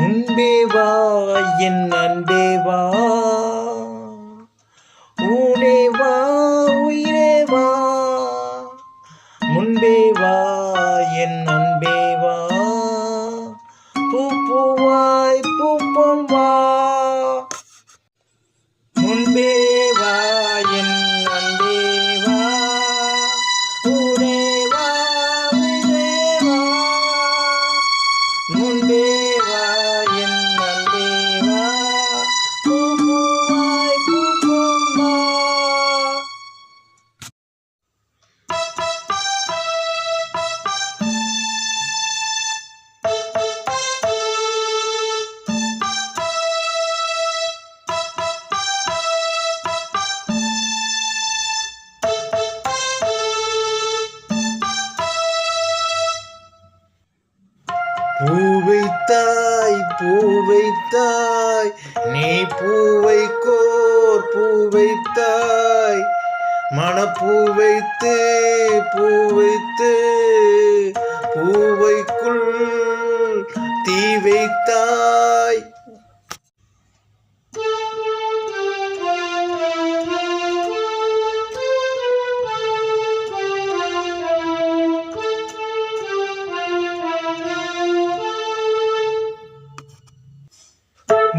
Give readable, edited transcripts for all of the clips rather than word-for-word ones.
முன்பே வா என் அன்பே வா, ஊனே வா உயிரே வா. முன்பே வா என் அன்பே வா, பூவாய் பூப்போம் வா. முன்பே வா என் அன்பே வா, ஊனே வா உயிரே வா. முன்பே வா என் அன்பே வா, பூவாய் பூப்போம் வா. பூவைத்தாய் பூவைத்தாய் நீ பூவை கோர் பூவைத்தாய், மணப்பூவைத்து பூவைத்து பூவைக்குள் தீ வைத்தாய்.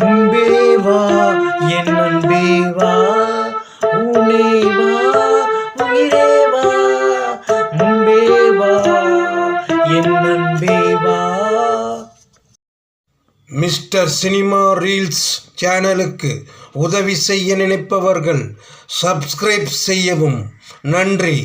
முன்பே வா என் அன்பே வா, ஊனே வா உயிரே வா. முன்பே வா என் அன்பே வா. மிஸ்டர் சினிமா ரீல்ஸ் சேனலுக்கு உதவி செய்ய நினைப்பவர்கள் சப்ஸ்கிரைப் செய்யவும். நன்றி.